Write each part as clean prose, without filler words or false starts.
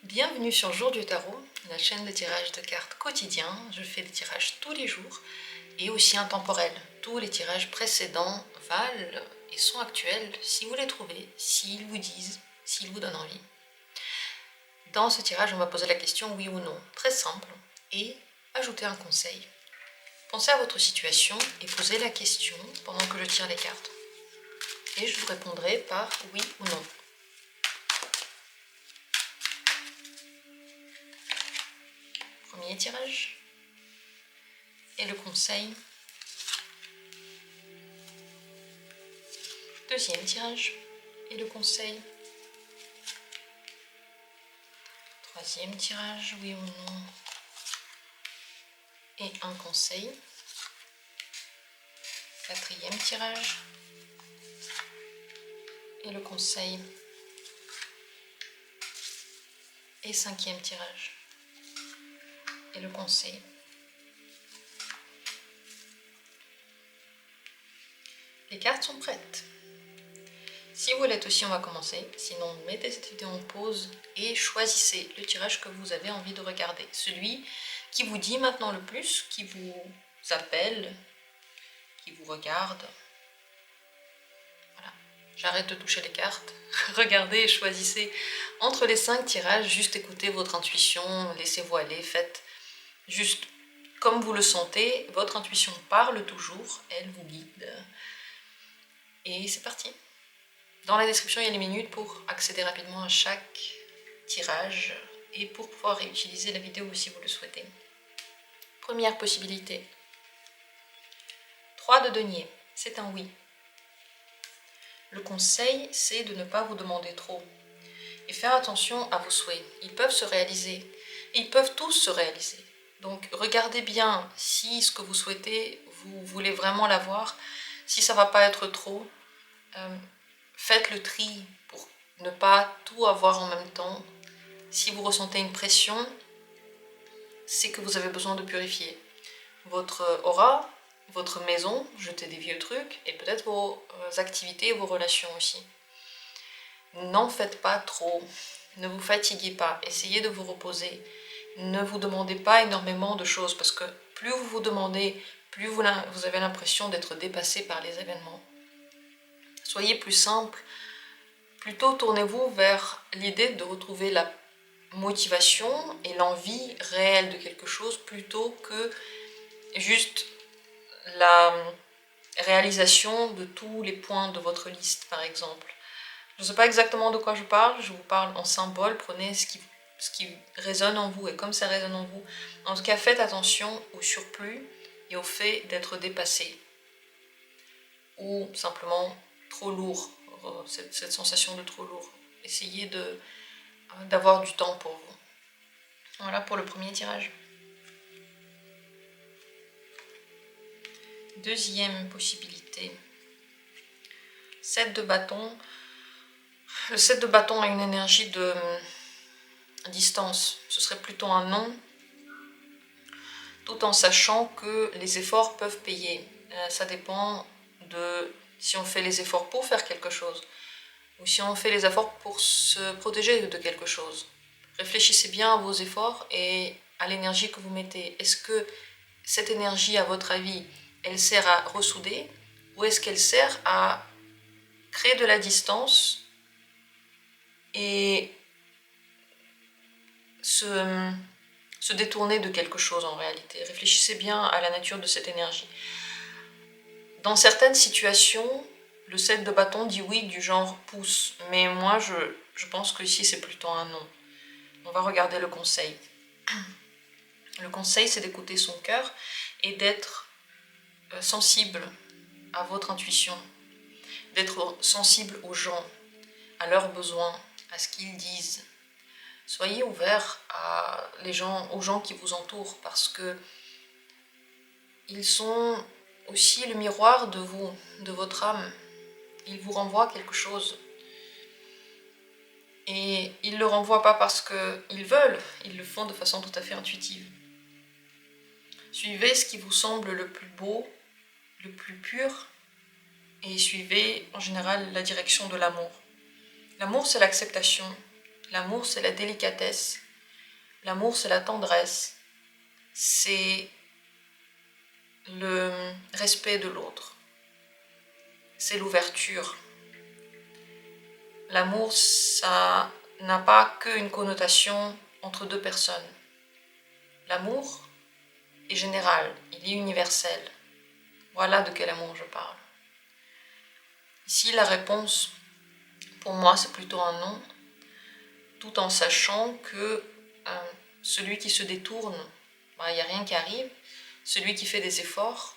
Bienvenue sur Jour du Tarot, la chaîne de tirage de cartes quotidien. Je fais des tirages tous les jours et aussi intemporels. Tous les tirages précédents valent et sont actuels si vous les trouvez, s'ils vous disent, s'ils vous donnent envie. Dans ce tirage, on va poser la question oui ou non, très simple, et ajouter un conseil. Pensez à votre situation et posez la question pendant que je tire les cartes. Et je vous répondrai par oui ou non. Premier tirage. Et le conseil. Deuxième tirage. Et le conseil. Troisième tirage, oui ou non. Et un conseil. Quatrième tirage. Et le conseil. Et cinquième tirage. Et le conseil. Les cartes sont prêtes. Si vous l'êtes aussi, on va commencer. Sinon, mettez cette vidéo en pause et choisissez le tirage que vous avez envie de regarder. Celui qui vous dit maintenant le plus, qui vous appelle, qui vous regarde. Voilà. J'arrête de toucher les cartes. Regardez et choisissez entre les 5 tirages. Juste écoutez votre intuition, laissez-vous aller, faites juste comme vous le sentez. Votre intuition parle toujours, elle vous guide. Et c'est parti. Dans la description, il y a les minutes pour accéder rapidement à chaque tirage et pour pouvoir réutiliser la vidéo si vous le souhaitez. Première possibilité. 3 de denier, c'est un oui. Le conseil, c'est de ne pas vous demander trop et faire attention à vos souhaits. Ils peuvent se réaliser. Ils peuvent tous se réaliser. Donc regardez bien si ce que vous souhaitez, vous voulez vraiment l'avoir. Si ça ne va pas être trop, faites le tri pour ne pas tout avoir en même temps. Si vous ressentez une pression, c'est que vous avez besoin de purifier votre aura, votre maison, jeter des vieux trucs et peut-être vos activités et vos relations aussi. N'en faites pas trop, ne vous fatiguez pas, essayez de vous reposer. Ne vous demandez pas énormément de choses parce que plus vous vous demandez, plus vous avez l'impression d'être dépassé par les événements. Soyez plus simple, plutôt tournez-vous vers l'idée de retrouver la motivation et l'envie réelle de quelque chose plutôt que juste la réalisation de tous les points de votre liste par exemple. Je ne sais pas exactement de quoi je vous parle en symbole, prenez ce qui résonne en vous et comme ça résonne en vous. En tout cas, faites attention au surplus et au fait d'être dépassé ou simplement trop lourd, cette sensation de trop lourd. Essayez d'avoir du temps pour vous. Voilà pour le premier tirage. Deuxième possibilité. 7 de bâton. Le 7 de bâton a une énergie de distance. Ce serait plutôt un non, tout en sachant que les efforts peuvent payer. Ça dépend de si on fait les efforts pour faire quelque chose ou si on fait les efforts pour se protéger de quelque chose. Réfléchissez bien à vos efforts et à l'énergie que vous mettez. Est-ce que cette énergie, à votre avis, elle sert à ressouder ou est-ce qu'elle sert à créer de la distance et se détourner de quelque chose en réalité? Réfléchissez bien à la nature de cette énergie. Dans certaines situations, le 7 de bâton dit oui du genre pousse, mais moi je pense que ici c'est plutôt un non. On va regarder le conseil. Le conseil, c'est d'écouter son cœur et d'être sensible à votre intuition, d'être sensible aux gens, à leurs besoins, à ce qu'ils disent. Soyez ouverts aux gens qui vous entourent parce que ils sont aussi le miroir de vous, de votre âme. Ils vous renvoient quelque chose. Et ils ne le renvoient pas parce qu'ils veulent, ils le font de façon tout à fait intuitive. Suivez ce qui vous semble le plus beau, le plus pur, et suivez en général la direction de l'amour. L'amour, c'est l'acceptation. L'amour, c'est la délicatesse. L'amour, c'est la tendresse. C'est le respect de l'autre. C'est l'ouverture. L'amour, ça n'a pas qu'une connotation entre deux personnes. L'amour est général, il est universel. Voilà de quel amour je parle. Ici, la réponse, pour moi, c'est plutôt un non, tout en sachant que celui qui se détourne, il n'y a rien qui arrive. Celui qui fait des efforts,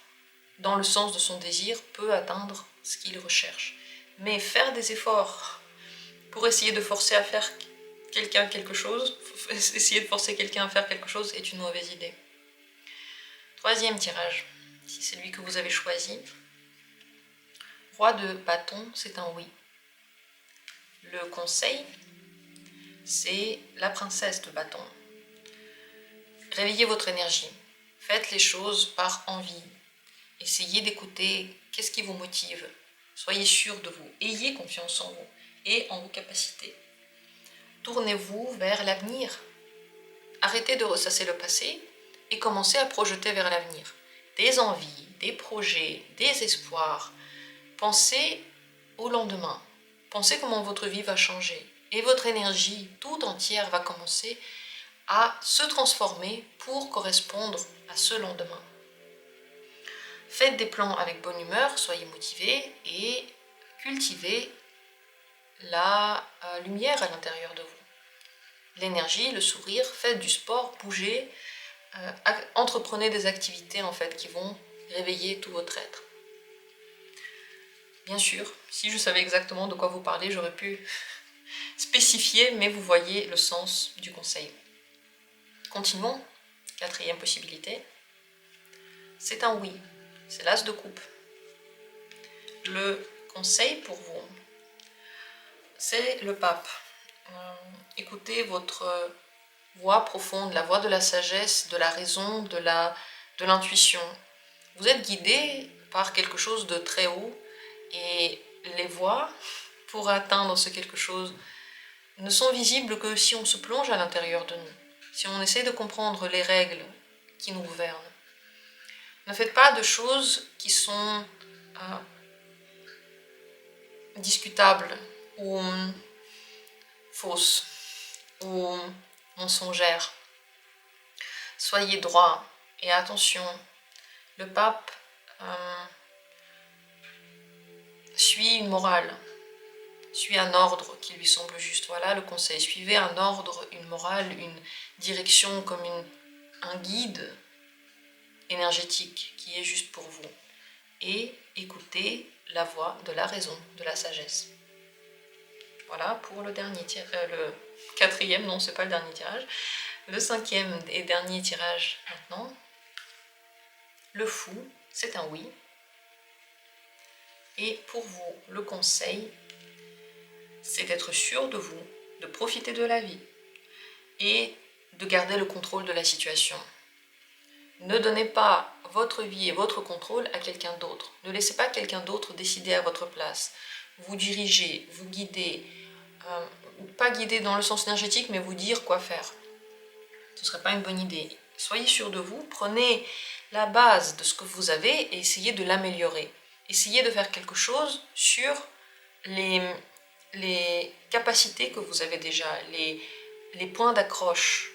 dans le sens de son désir, peut atteindre ce qu'il recherche. Mais faire des efforts pour essayer de forcer à faire quelqu'un quelque chose, essayer de forcer quelqu'un à faire quelque chose est une mauvaise idée. Troisième tirage, si c'est lui que vous avez choisi. Roi de bâton, c'est un oui. Le conseil, c'est la princesse de bâton. Réveillez votre énergie. Faites les choses par envie. Essayez d'écouter qu'est-ce qui vous motive. Soyez sûr de vous. Ayez confiance en vous et en vos capacités. Tournez-vous vers l'avenir. Arrêtez de ressasser le passé et commencez à projeter vers l'avenir. Des envies, des projets, des espoirs. Pensez au lendemain. Pensez comment votre vie va changer. Et votre énergie tout entière va commencer à se transformer pour correspondre à ce lendemain. Faites des plans avec bonne humeur, soyez motivés et cultivez la lumière à l'intérieur de vous. L'énergie, le sourire, faites du sport, bougez, entreprenez des activités en fait qui vont réveiller tout votre être. Bien sûr, si je savais exactement de quoi vous parlez, j'aurais pu spécifier, mais vous voyez le sens du conseil. Continuons. Quatrième possibilité, c'est un oui, c'est l'as de coupe. Le conseil pour vous, c'est le pape. Écoutez votre voix profonde, la voix de la sagesse, de la raison, de l'intuition. Vous êtes guidé par quelque chose de très haut et les voies pour atteindre ce quelque chose ne sont visibles que si on se plonge à l'intérieur de nous, si on essaie de comprendre les règles qui nous gouvernent. Ne faites pas de choses qui sont discutables ou fausses ou mensongères. Soyez droit et attention, le pape suit une morale, suit un ordre qui lui semble juste. Voilà le conseil, suivez un ordre, une morale, une direction comme un guide énergétique qui est juste pour vous. Et écoutez la voix de la raison, de la sagesse. Voilà pour le dernier tirage, le quatrième, non c'est pas le dernier tirage, le cinquième et dernier tirage maintenant. Le fou, c'est un oui. Et pour vous, le conseil, c'est d'être sûr de vous, de profiter de la vie et de garder le contrôle de la situation. Ne donnez pas votre vie et votre contrôle à quelqu'un d'autre. Ne laissez pas quelqu'un d'autre décider à votre place. Vous diriger, vous guider, pas guider dans le sens énergétique, mais vous dire quoi faire. Ce ne serait pas une bonne idée. Soyez sûr de vous, prenez la base de ce que vous avez et essayez de l'améliorer. Essayez de faire quelque chose sur les capacités que vous avez déjà, les points d'accroche.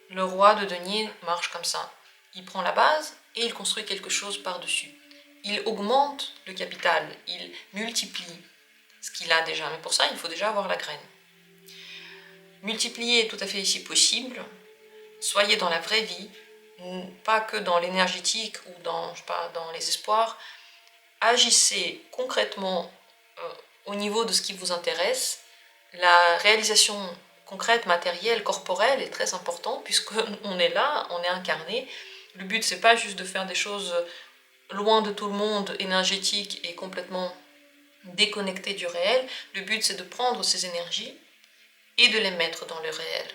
Le roi de denier marche comme ça. Il prend la base et il construit quelque chose par-dessus. Il augmente le capital, il multiplie ce qu'il a déjà. Mais pour ça, il faut déjà avoir la graine. Multiplier est tout à fait ici possible. Soyez dans la vraie vie, pas que dans l'énergétique ou dans les espoirs. Agissez concrètement au niveau de ce qui vous intéresse. La réalisation concrète, matérielle, corporelle est très importante puisqu'on est là, on est incarné. Le but, c'est pas juste de faire des choses loin de tout le monde, énergétiques et complètement déconnectées du réel. Le but, c'est de prendre ces énergies et de les mettre dans le réel,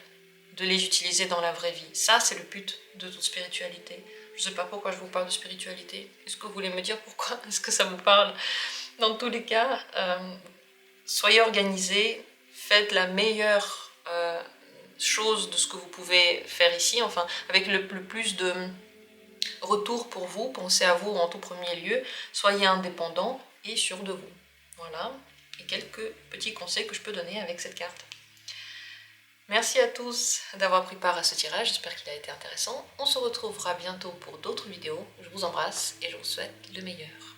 de les utiliser dans la vraie vie. Ça, c'est le but de toute spiritualité. Je ne sais pas pourquoi je vous parle de spiritualité. Est-ce que vous voulez me dire pourquoi? Est-ce que ça vous parle? Dans tous les cas, soyez organisés, faites la meilleure choses de ce que vous pouvez faire ici, enfin avec le plus de retour pour vous. Pensez à vous en tout premier lieu, soyez indépendant et sûr de vous. Voilà, et quelques petits conseils que je peux donner avec cette carte. Merci à tous d'avoir pris part à ce tirage, j'espère qu'il a été intéressant. On se retrouvera bientôt pour d'autres vidéos. Je vous embrasse et je vous souhaite le meilleur.